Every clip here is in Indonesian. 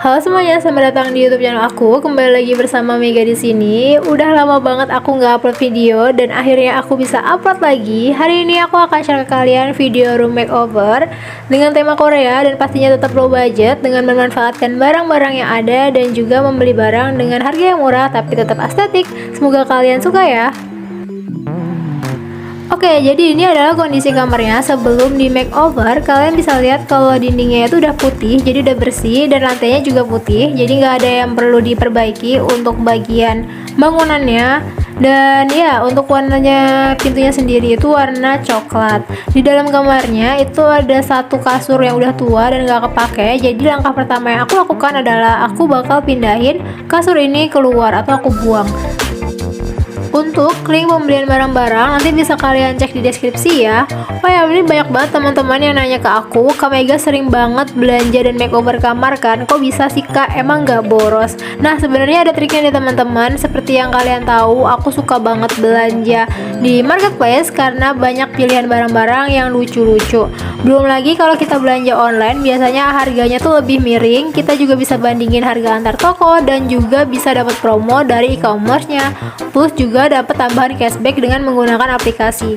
Halo semuanya, selamat datang di YouTube channel aku. Kembali lagi bersama Mega di sini. Udah lama banget aku nggak upload video dan akhirnya aku bisa upload lagi. Hari ini aku akan share ke kalian video room makeover dengan tema Korea dan pastinya tetap low budget dengan memanfaatkan barang-barang yang ada dan juga membeli barang dengan harga yang murah tapi tetap estetik. Semoga kalian suka ya. Oke, jadi ini adalah kondisi kamarnya sebelum di makeover. Kalian bisa lihat kalau dindingnya itu udah putih, jadi udah bersih, dan lantainya juga putih, jadi nggak ada yang perlu diperbaiki untuk bagian bangunannya. Dan ya, untuk warnanya pintunya sendiri itu warna coklat. Di dalam kamarnya itu ada satu kasur yang udah tua dan nggak kepake. Jadi langkah pertama yang aku lakukan adalah aku bakal pindahin kasur ini keluar atau aku buang. Untuk link pembelian barang-barang nanti bisa kalian cek di deskripsi ya. Oh ya, ini banyak banget teman-teman yang nanya ke aku, Kak Mega sering banget belanja dan makeover kamar kan, kok bisa sih Kak, emang nggak boros? Nah sebenarnya ada triknya nih teman-teman. Seperti yang kalian tahu, aku suka banget belanja di marketplace karena banyak pilihan barang-barang yang lucu-lucu. Belum lagi kalau kita belanja online, biasanya harganya tuh lebih miring. Kita juga bisa bandingin harga antar toko dan juga bisa dapat promo dari e-commerce-nya. Plus juga dapat tambahan cashback dengan menggunakan aplikasi.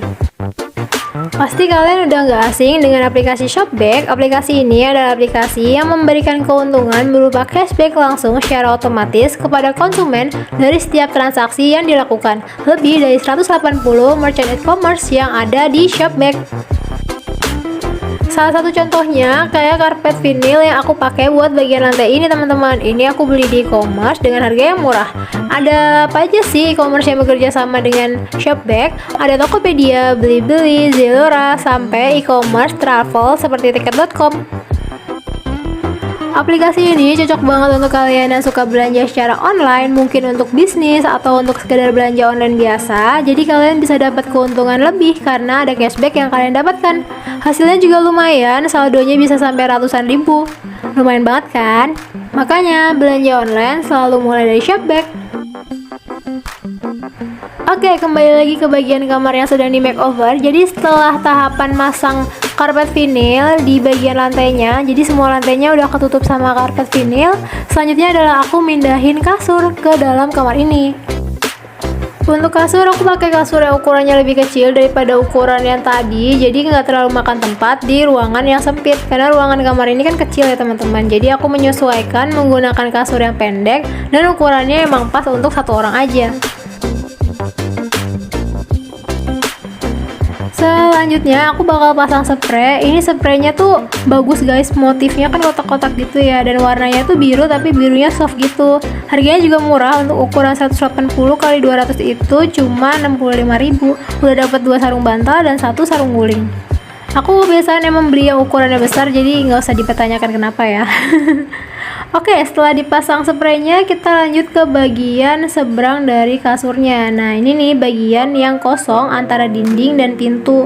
Pasti kalian udah nggak asing dengan aplikasi Shopback. Aplikasi ini adalah aplikasi yang memberikan keuntungan berupa cashback langsung secara otomatis kepada konsumen dari setiap transaksi yang dilakukan. Lebih dari 180 merchant e-commerce yang ada di Shopback. Salah satu contohnya kayak karpet vinil yang aku pakai buat bagian lantai ini teman-teman. Ini aku beli di e-commerce dengan harga yang murah. Ada apa aja sih e-commerce yang bekerja sama dengan Shopback? Ada Tokopedia, Blibli, Zalora, sampai e-commerce travel seperti tiket.com. Aplikasi ini cocok banget untuk kalian yang suka belanja secara online, mungkin untuk bisnis atau untuk sekedar belanja online biasa. Jadi kalian bisa dapat keuntungan lebih karena ada cashback yang kalian dapatkan. Hasilnya juga lumayan, saldonya bisa sampai ratusan ribu. Lumayan banget kan? Makanya belanja online selalu mulai dari Shopback. Oke, kembali lagi ke bagian kamar yang sedang di makeover. Jadi setelah tahapan masang karpet vinil di bagian lantainya, jadi semua lantainya udah ketutup sama karpet vinil. Selanjutnya adalah aku mindahin kasur ke dalam kamar ini. Untuk kasur, aku pakai kasur yang ukurannya lebih kecil daripada ukuran yang tadi, jadi nggak terlalu makan tempat di ruangan yang sempit. Karena ruangan kamar ini kan kecil ya teman-teman, jadi aku menyesuaikan menggunakan kasur yang pendek dan ukurannya emang pas untuk satu orang aja. Selanjutnya aku bakal pasang spray. Ini spraynya tuh bagus guys, motifnya kan kotak-kotak gitu ya, dan warnanya tuh biru tapi birunya soft gitu. Harganya juga murah, untuk ukuran 180 x 200 itu cuma 65.000. Udah dapat 2 sarung bantal dan 1 sarung guling. Aku biasanya emang beli yang ukurannya besar, jadi nggak usah dipertanyakan kenapa ya. Oke, setelah dipasang spraynya, kita lanjut ke bagian seberang dari kasurnya. Nah, ini nih bagian yang kosong antara dinding dan pintu.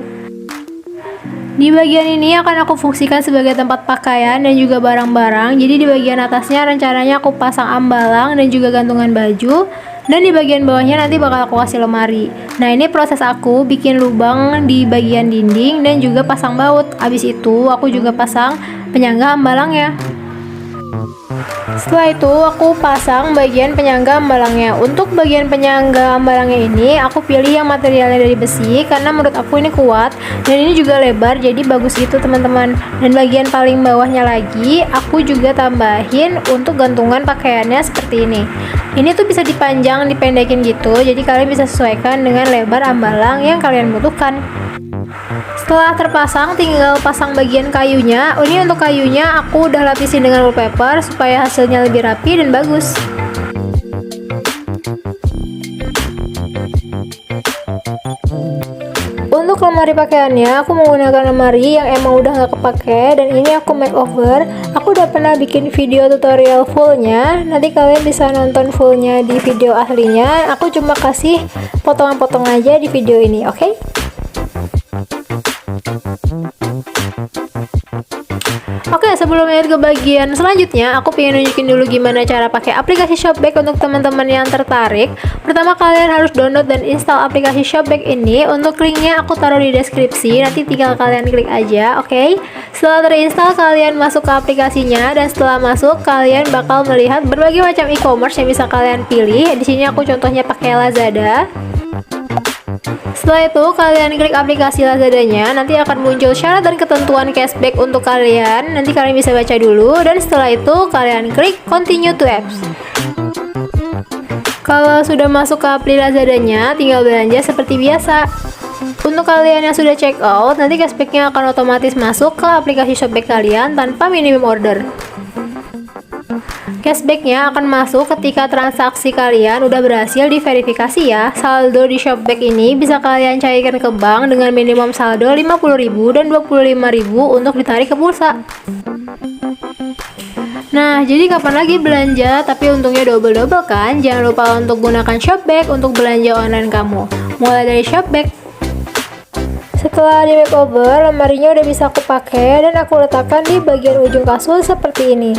Di bagian ini akan aku fungsikan sebagai tempat pakaian dan juga barang-barang. Jadi di bagian atasnya rencananya aku pasang ambalang dan juga gantungan baju. Dan di bagian bawahnya nanti bakal aku kasih lemari. Nah, ini proses aku bikin lubang di bagian dinding dan juga pasang baut. Habis itu aku juga pasang penyangga ambalangnya. Setelah itu aku pasang bagian penyangga ambalangnya. Untuk bagian penyangga ambalangnya ini aku pilih yang materialnya dari besi karena menurut aku ini kuat dan ini juga lebar, jadi bagus gitu teman-teman. Dan bagian paling bawahnya lagi aku juga tambahin untuk gantungan pakaiannya seperti ini. Ini tuh bisa dipanjang, dipendekin gitu, jadi kalian bisa sesuaikan dengan lebar ambalang yang kalian butuhkan. Setelah terpasang, tinggal pasang bagian kayunya. Ini untuk kayunya aku udah lapisin dengan wallpaper supaya hasilnya lebih rapi dan bagus. Untuk lemari pakaiannya, aku menggunakan lemari yang emang udah gak kepake dan ini aku makeover. Aku udah pernah bikin video tutorial fullnya, nanti kalian bisa nonton fullnya di video aslinya. Aku cuma kasih potongan-potong aja di video ini, oke? Oke, sebelum lanjut ke bagian selanjutnya, aku pengen nunjukin dulu gimana cara pakai aplikasi Shopback untuk teman-teman yang tertarik. Pertama, kalian harus download dan install aplikasi Shopback ini. Untuk linknya aku taruh di deskripsi, nanti tinggal kalian klik aja, oke? Setelah terinstall, kalian masuk ke aplikasinya, dan setelah masuk, kalian bakal melihat berbagai macam e-commerce yang bisa kalian pilih. Di sini aku contohnya pakai Lazada. Setelah itu, kalian klik aplikasi Lazadanya, nanti akan muncul syarat dan ketentuan cashback untuk kalian. Nanti kalian bisa baca dulu, dan setelah itu kalian klik continue to apps. Kalau sudah masuk ke aplikasi Lazadanya, tinggal belanja seperti biasa. Untuk kalian yang sudah check out, nanti cashbacknya akan otomatis masuk ke aplikasi Shopback kalian tanpa minimum order. Cashbacknya akan masuk ketika transaksi kalian udah berhasil diverifikasi ya. Saldo di Shopback ini bisa kalian cairkan ke bank dengan minimum saldo 50.000 dan 25.000 untuk ditarik ke pulsa. Nah, jadi kapan lagi belanja tapi untungnya double-double kan? Jangan lupa untuk gunakan Shopback untuk belanja online kamu. Mulai dari Shopback. Setelah di makeover, lemarinya udah bisa aku pakai dan aku letakkan di bagian ujung kasur seperti ini.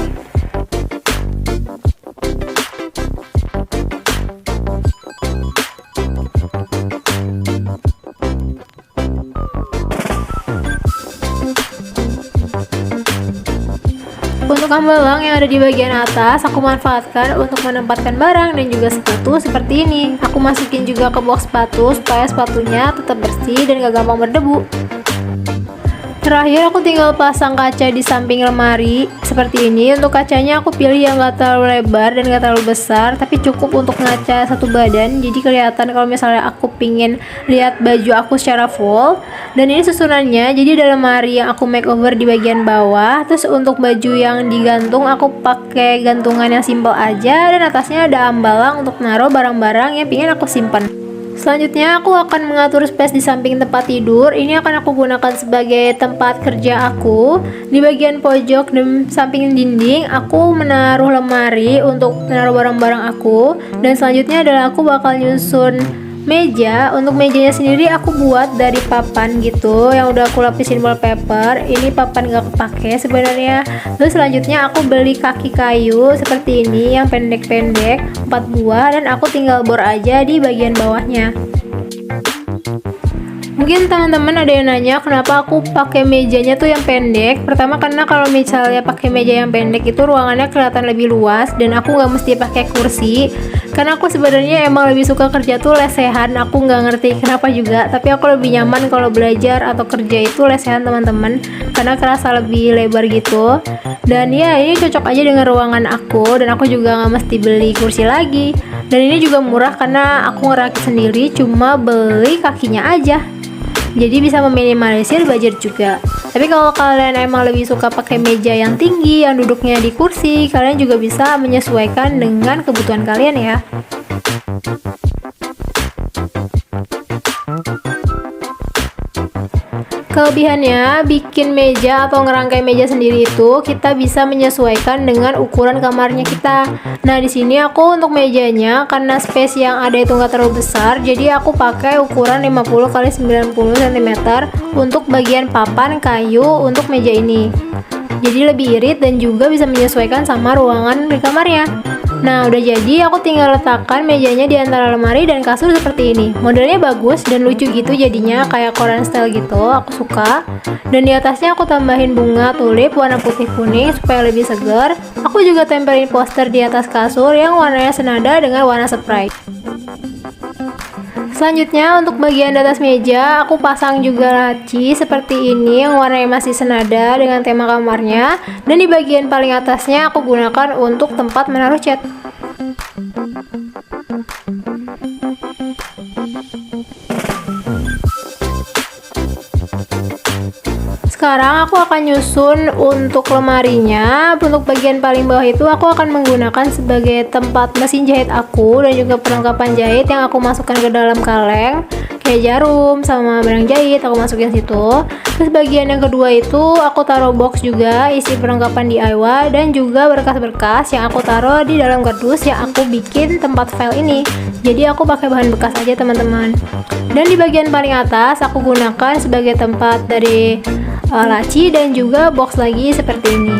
Untuk hambalang yang ada di bagian atas, aku manfaatkan untuk menempatkan barang dan juga sepatu seperti ini. Aku masukin juga ke box sepatu supaya sepatunya tetap bersih dan gak gampang berdebu. Terakhir, aku tinggal pasang kaca di samping lemari seperti ini. Untuk kacanya aku pilih yang gak terlalu lebar dan gak terlalu besar, tapi cukup untuk ngaca satu badan. Jadi kelihatan kalau misalnya aku pingin lihat baju aku secara full. Dan ini susunannya, jadi ada lemari yang aku makeover di bagian bawah. Terus untuk baju yang digantung, aku pakai gantungan yang simple aja. Dan atasnya ada ambalang untuk naruh barang-barang yang pingin aku simpan. Selanjutnya aku akan mengatur space di samping tempat tidur. Ini akan aku gunakan sebagai tempat kerja aku. Di bagian pojok dan samping dinding aku menaruh lemari untuk menaruh barang-barang aku. Dan selanjutnya adalah aku bakal nyusun meja. Untuk mejanya sendiri aku buat dari papan gitu yang udah aku lapisin wallpaper. Ini papan gak kepake sebenarnya. Terus selanjutnya aku beli kaki kayu seperti ini yang pendek-pendek 4 buah dan aku tinggal bor aja di bagian bawahnya. Mungkin teman-teman ada yang nanya kenapa aku pakai mejanya tuh yang pendek. Pertama karena kalau misalnya pakai meja yang pendek itu ruangannya kelihatan lebih luas dan aku nggak mesti pakai kursi. Karena aku sebenarnya emang lebih suka kerja tuh lesehan. Aku nggak ngerti kenapa juga, tapi aku lebih nyaman kalau belajar atau kerja itu lesehan teman-teman, karena kerasa lebih lebar gitu. Dan ya ini cocok aja dengan ruangan aku, dan aku juga nggak mesti beli kursi lagi. Dan ini juga murah karena aku ngerakit sendiri, cuma beli kakinya aja. Jadi bisa meminimalisir budget juga. Tapi kalau kalian emang lebih suka pakai meja yang tinggi, yang duduknya di kursi, kalian juga bisa menyesuaikan dengan kebutuhan kalian ya. Kelebihannya, bikin meja atau ngerangkai meja sendiri itu kita bisa menyesuaikan dengan ukuran kamarnya kita. Nah, di sini aku untuk mejanya karena space yang ada itu nggak terlalu besar, jadi aku pakai ukuran 50 x 90 cm untuk bagian papan kayu untuk meja ini. Jadi lebih irit dan juga bisa menyesuaikan sama ruangan di kamarnya. Nah, udah jadi, aku tinggal letakkan mejanya di antara lemari dan kasur seperti ini. Modelnya bagus dan lucu gitu jadinya, kayak Korean style gitu, aku suka. Dan di atasnya aku tambahin bunga tulip warna putih kuning supaya lebih segar. Aku juga tempelin poster di atas kasur yang warnanya senada dengan warna Sprite. Selanjutnya untuk bagian atas meja aku pasang juga laci seperti ini yang warnanya masih senada dengan tema kamarnya, dan di bagian paling atasnya aku gunakan untuk tempat menaruh cat. Sekarang aku akan nyusun untuk lemarinya. Untuk bagian paling bawah itu aku akan menggunakan sebagai tempat mesin jahit aku dan juga perlengkapan jahit yang aku masukkan ke dalam kaleng. Kayak kayak jarum sama benang jahit aku masukin situ. Terus bagian yang kedua itu aku taruh box juga isi perlengkapan DIY dan juga berkas-berkas yang aku taruh di dalam kardus yang aku bikin tempat file ini. Jadi aku pakai bahan bekas aja teman-teman. Dan di bagian paling atas aku gunakan sebagai tempat dari laci dan juga box lagi seperti ini.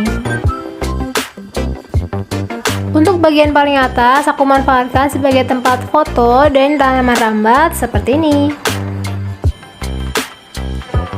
Untuk bagian paling atas aku manfaatkan sebagai tempat foto dan tanaman rambat seperti ini.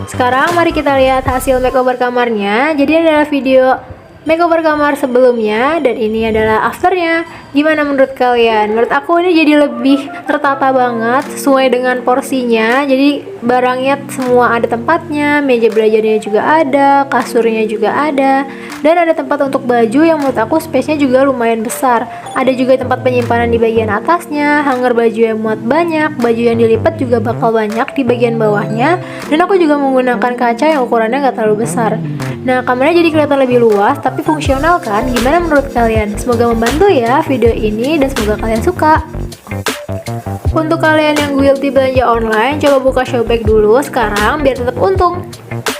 Sekarang mari kita lihat hasil makeover kamarnya. Jadi adalah video makeover kamar sebelumnya dan ini adalah afternya. Gimana menurut kalian? Menurut aku ini jadi lebih tertata banget sesuai dengan porsinya. Jadi barangnya semua ada tempatnya, meja belajarnya juga ada, kasurnya juga ada, dan ada tempat untuk baju yang menurut aku space-nya juga lumayan besar. Ada juga tempat penyimpanan di bagian atasnya, hanger baju yang muat banyak, baju yang dilipat juga bakal banyak di bagian bawahnya, dan aku juga menggunakan kaca yang ukurannya gak terlalu besar. Nah, kamarnya jadi kelihatan lebih luas tapi fungsional kan? Gimana menurut kalian? Semoga membantu ya video ini dan semoga kalian suka. Untuk kalian yang guilty belanja online, coba buka Shopback dulu sekarang biar tetap untung.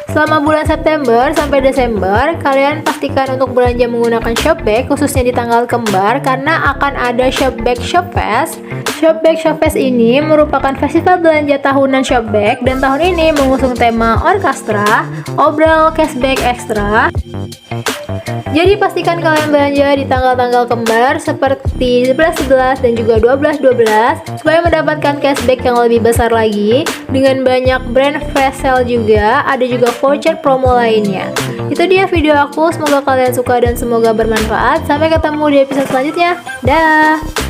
Selama bulan September sampai Desember, kalian pastikan untuk belanja menggunakan Shopback, khususnya di tanggal kembar, karena akan ada Shopback Shopfest. Shopback Shopfest ini merupakan festival belanja tahunan Shopback dan tahun ini mengusung tema Orkestra, Obral Cashback Extra. Jadi pastikan kalian belanja di tanggal-tanggal kembar seperti 11-11 dan juga 12-12 supaya mendapatkan cashback yang lebih besar lagi dengan banyak brand flash sale juga, ada juga voucher promo lainnya. Itu dia video aku, semoga kalian suka dan semoga bermanfaat. Sampai ketemu di episode selanjutnya. Dah.